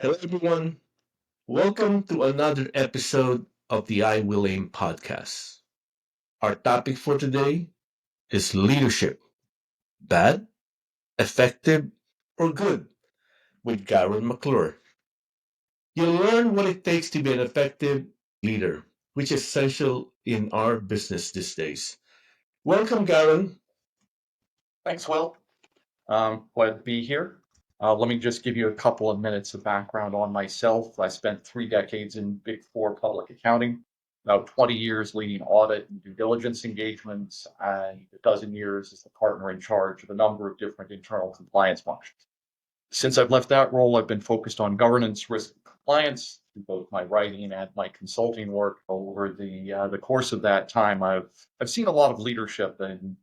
Hello, everyone. Welcome to another episode of the IWillAim podcast. Our topic for today is leadership bad, effective, or good with Garon McClure. You'll learn what it takes to be an effective leader, which is essential in our business these days. Welcome, Garon. Thanks, Will. Glad to be here. Let me just give you a couple of minutes of background on myself. I spent 3 decades in Big Four public accounting, about 20 years leading audit and due diligence engagements, and a dozen years as the partner in charge of a number of different internal compliance functions. Since I've left that role, I've been focused on governance, risk, and compliance through both my writing and my consulting work. Over the course of that time, I've seen a lot of leadership, and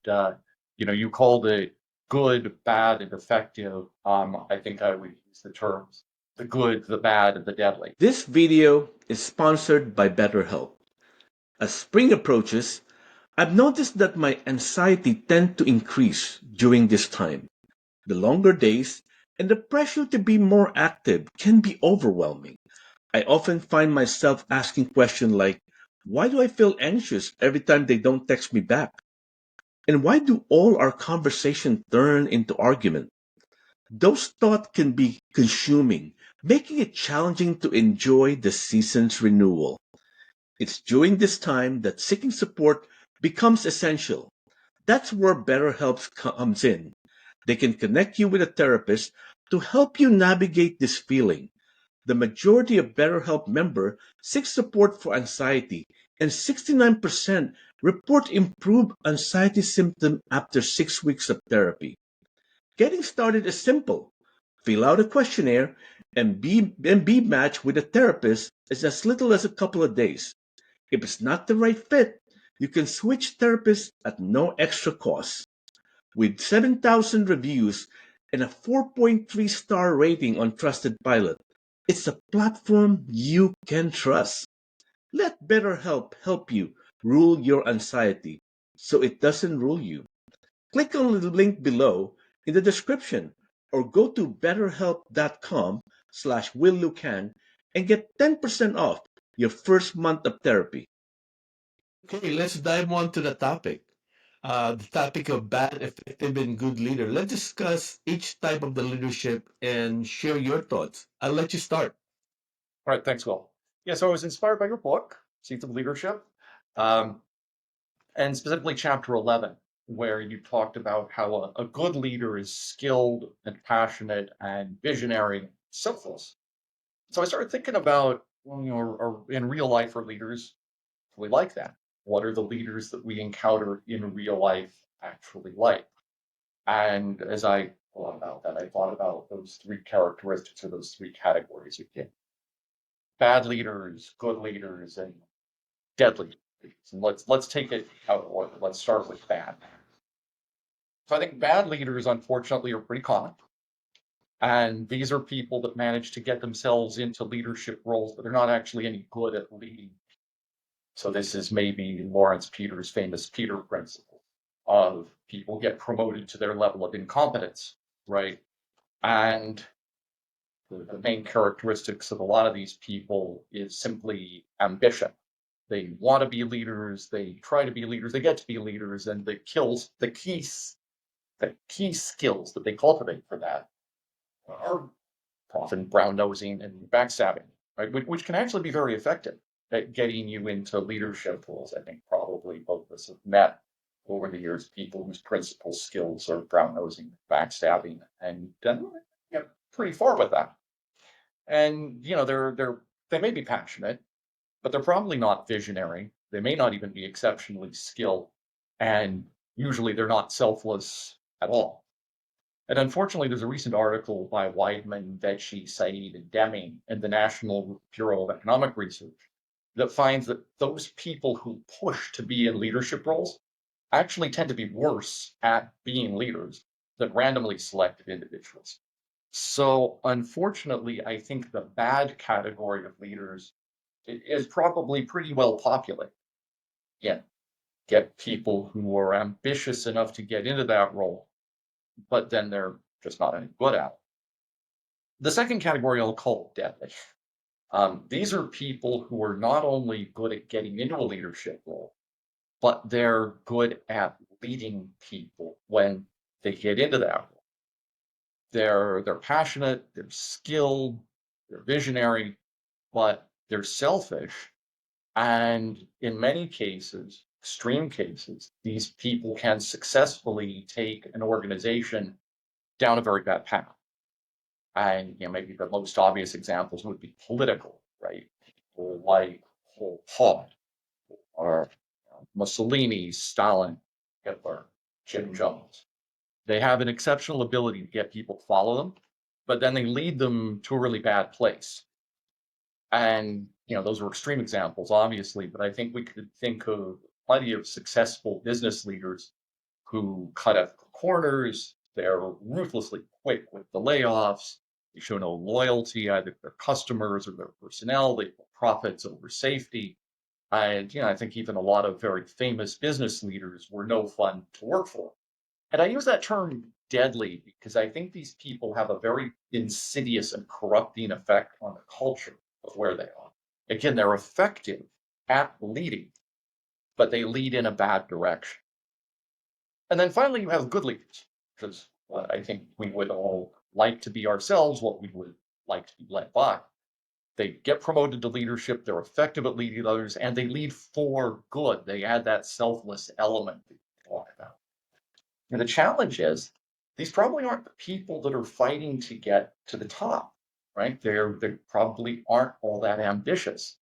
you called it good, bad, and effective. I think I would use the terms the good, the bad, and the deadly. This video is sponsored by BetterHelp. As spring approaches, I've noticed that my anxiety tends to increase during this time. The longer days and the pressure to be more active can be overwhelming. I often find myself asking questions like, why do I feel anxious every time they don't text me back? And why do all our conversations turn into argument? Those thoughts can be consuming, making it challenging to enjoy the season's renewal. It's during this time that seeking support becomes essential. That's where BetterHelp comes in. They can connect you with a therapist to help you navigate this feeling. The majority of BetterHelp members seek support for anxiety, and 69% report improved anxiety symptoms after 6 weeks of therapy. Getting started is simple. Fill out a questionnaire and be matched with a therapist in as little as a couple of days. If it's not the right fit, you can switch therapists at no extra cost. With 7,000 reviews and a 4.3-star rating on Trusted Pilot, it's a platform you can trust. Let BetterHelp help you rule your anxiety so it doesn't rule you. Click on the link below in the description or go to betterhelp.com/willlukang and get 10% off your first month of therapy. Okay, let's dive on to the topic. The topic of bad, effective, and good leader. Let's discuss each type of the leadership and share your thoughts. I'll let you start. All right, thanks, Will. Yeah, so I was inspired by your book, Seeds of Leadership. Um, and specifically chapter 11, where you talked about how a good leader is skilled and passionate and visionary, selfless. So I started thinking about, well, in real life, are leaders really like that? What are the leaders that we encounter in real life actually like? And as I thought about that, I thought about those three characteristics or those three categories again: bad leaders, good leaders, and deadly leaders. And let's take it out of order. Let's start with bad. So I think bad leaders, unfortunately, are pretty common. And these are people that manage to get themselves into leadership roles, but they're not actually any good at leading. So this is maybe Lawrence Peters' famous Peter principle of people get promoted to their level of incompetence, right? And the main characteristics of a lot of these people is simply ambition. They want to be leaders, they try to be leaders, they get to be leaders, and the key skills that they cultivate for that are often brown nosing and backstabbing, right? Which can actually be very effective at getting you into leadership roles. I think probably both of us have met over the years people whose principal skills are brown nosing, backstabbing, and get pretty far with that. And they may be passionate, but they're probably not visionary. They may not even be exceptionally skilled, and usually they're not selfless at all. And unfortunately, there's a recent article by Weidman, Vecchi, Said, and Deming in the National Bureau of Economic Research that finds that those people who push to be in leadership roles actually tend to be worse at being leaders than randomly selected individuals. So, unfortunately, I think the bad category of leaders is probably pretty well populated. Again, get people who are ambitious enough to get into that role, but then they're just not any good at it. The second category I'll call deadly. These are people who are not only good at getting into a leadership role, but they're good at leading people when they get into that role. They're passionate, they're skilled, they're visionary, but they're selfish. And in many cases, extreme cases, these people can successfully take an organization down a very bad path. And maybe the most obvious examples would be political, right? People like Pol Pot or Mussolini, Stalin, Hitler, Jim Jones. They have an exceptional ability to get people to follow them, but then they lead them to a really bad place. And those were extreme examples, obviously, but I think we could think of plenty of successful business leaders who cut ethical corners. They're ruthlessly quick with the layoffs. They show no loyalty either to their customers or their personnel. They put profits over safety. And I think even a lot of very famous business leaders were no fun to work for. And I use that term deadly because I think these people have a very insidious and corrupting effect on the culture of where they are. Again, they're effective at leading, but they lead in a bad direction. And then finally, you have good leaders, which is what I think we would all like to be ourselves, what we would like to be led by. They get promoted to leadership, they're effective at leading others, and they lead for good. They add that selfless element that you talk about. And the challenge is these probably aren't the people that are fighting to get to the top, right? They probably aren't all that ambitious.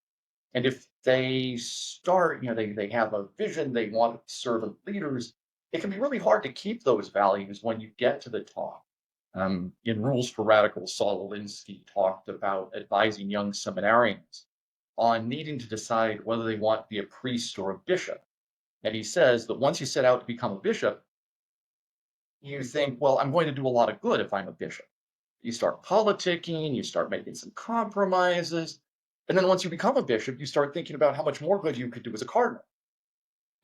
And if they start, they have a vision, they want to serve as leaders, it can be really hard to keep those values when you get to the top. In Rules for Radicals, Saul Alinsky talked about advising young seminarians on needing to decide whether they want to be a priest or a bishop. And he says that once you set out to become a bishop, you think, well, I'm going to do a lot of good if I'm a bishop. You start politicking, you start making some compromises. And then once you become a bishop, you start thinking about how much more good you could do as a cardinal.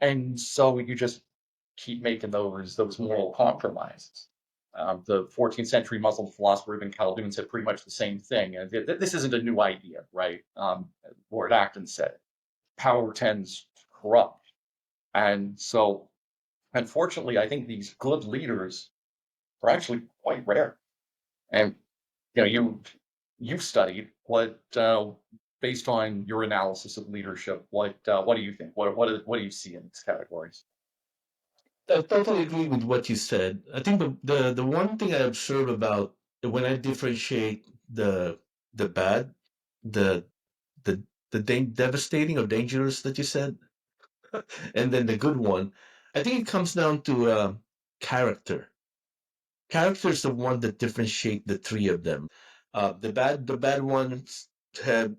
And so you just keep making those moral compromises. The 14th century Muslim philosopher Ibn Khaldun said pretty much the same thing. And this isn't a new idea, right? Lord Acton said, power tends to corrupt. And so, unfortunately, I think these good leaders are actually quite rare. And you've studied what, based on your analysis of leadership, what do you think? What do you see in these categories? I totally agree with what you said. I think the one thing I observe about when I differentiate the bad, the the devastating or dangerous that you said, and then the good one, I think it comes down to character. Character is the one that differentiate the three of them. The bad ones have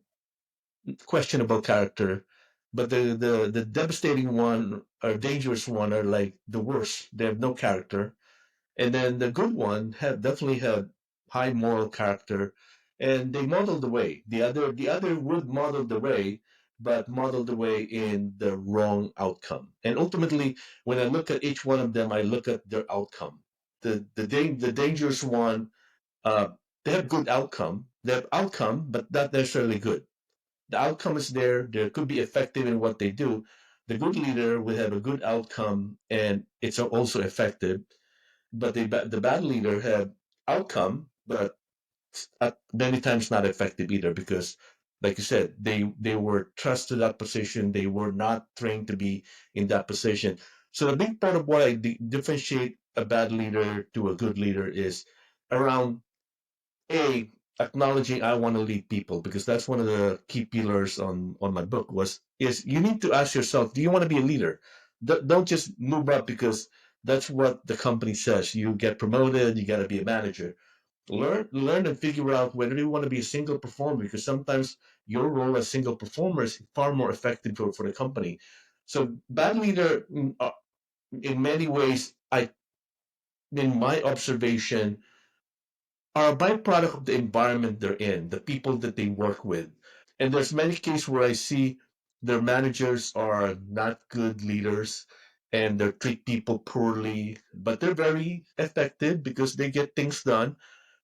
questionable character, but the devastating one or dangerous one are like the worst. They have no character, and then the good one have definitely have high moral character, and they model the way. The other would model the way, but model the way in the wrong outcome. And ultimately, when I look at each one of them, I look at their outcome. The dangerous one, uh, they have good outcome. They have outcome, but not necessarily good. The outcome is there. They could be effective in what they do. The good leader will have a good outcome, and it's also effective. But the bad leader had outcome, but many times not effective either because, like you said, they were trusted to that position. They were not trained to be in that position. So a big part of what I differentiate a bad leader to a good leader is around a acknowledging I want to lead people, because that's one of the key pillars on my book was is you need to ask yourself, do you want to be a leader? Don't just move up because that's what the company says. You get promoted, you got to be a manager. Learn and figure out whether you want to be a single performer, because sometimes your role as single performer is far more effective for the company. So bad leader, in many ways, in my observation, are a byproduct of the environment they're in, the people that they work with. And there's many cases where I see their managers are not good leaders and they treat people poorly, but they're very effective because they get things done.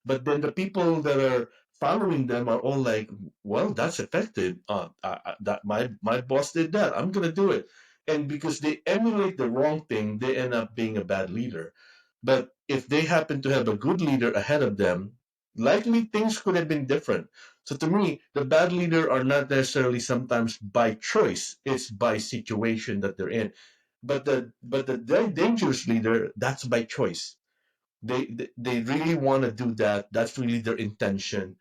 But then the people that are following them are all like, well, that's effective. That my boss did that. I'm gonna do it. And because they emulate the wrong thing, they end up being a bad leader. But if they happen to have a good leader ahead of them, likely things could have been different. So to me, the bad leader are not necessarily sometimes by choice; it's by situation that they're in. But the dangerous leader, that's by choice. They really want to do that. That's really their intention.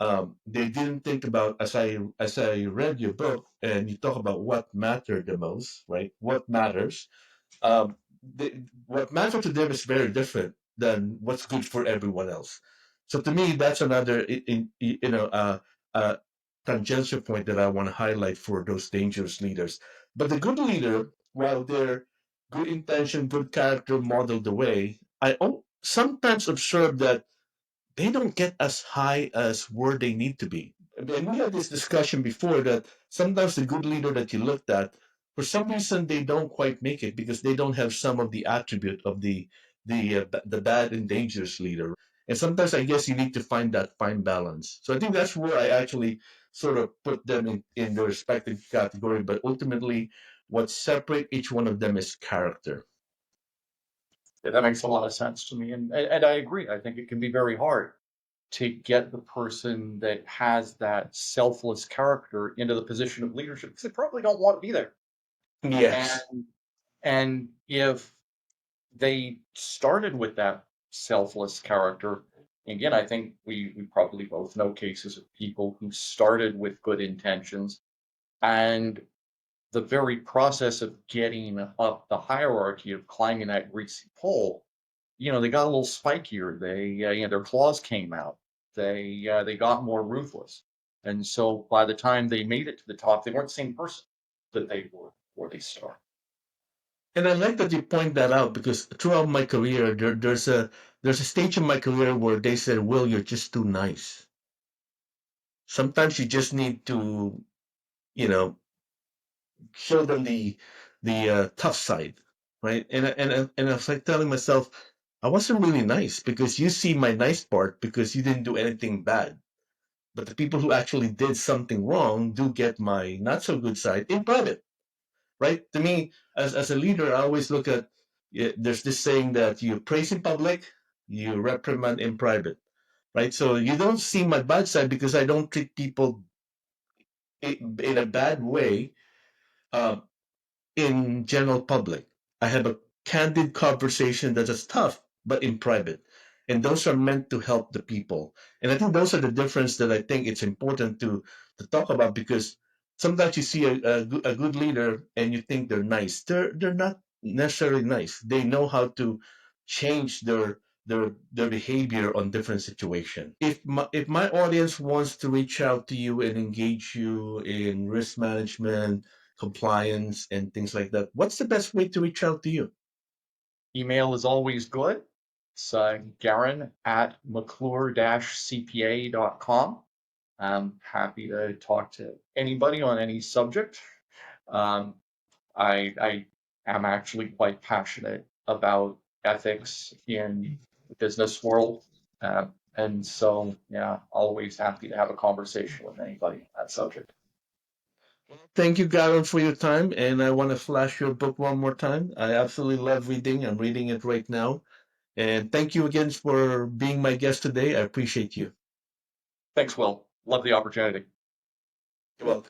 They didn't think about, as I read your book and you talk about what mattered the most, right? What matters. What matters to them is very different than what's good for everyone else. So to me, that's another uh, tangential point that I want to highlight for those dangerous leaders. But the good leader, while their good intention, good character model the way, sometimes observe that they don't get as high as where they need to be. And we had this discussion before that sometimes the good leader that you looked at, for some reason, they don't quite make it because they don't have some of the attribute of the bad and dangerous leader. And sometimes I guess you need to find that fine balance. So I think that's where I actually sort of put them in their respective category. But ultimately, what separate each one of them is character. Yeah, that makes a lot of sense to me. And I agree. I think it can be very hard to get the person that has that selfless character into the position of leadership because they probably don't want to be there. Yes. And and if they started with that selfless character, again, I think we probably both know cases of people who started with good intentions and the very process of getting up the hierarchy of climbing that greasy pole, they got a little spikier. Their claws came out. They got more ruthless. And so by the time they made it to the top, they weren't the same person that they were before they started. And I like that you point that out because throughout my career, there's a stage in my career where they said, "Will, you're just too nice." Sometimes you just need to, you know, show them the tough side, right? And I was like telling myself, I wasn't really nice because you see my nice part because you didn't do anything bad. But the people who actually did something wrong do get my not so good side in private, right? To me, as a leader, I always look at, there's this saying that you praise in public, you reprimand in private, right? So you don't see my bad side because I don't treat people in a bad way uh, in general public. I have a candid conversation that is tough, but in private. And those are meant to help the people. And I think those are the difference that I think it's important to talk about because sometimes you see a good leader and you think they're nice. They're not necessarily nice. They know how to change their behavior on different situations. If my audience wants to reach out to you and engage you in risk management, compliance, and things like that, what's the best way to reach out to you? Email is always good. It's Garon at McClure-CPA.com. I'm happy to talk to anybody on any subject. Um, I am actually quite passionate about ethics in the business world. And so, yeah, always happy to have a conversation with anybody on that subject. Thank you, Garen, for your time. And I want to flash your book one more time. I absolutely love reading. I'm reading it right now. And thank you again for being my guest today. I appreciate you. Thanks, Will. Love the opportunity. You're welcome.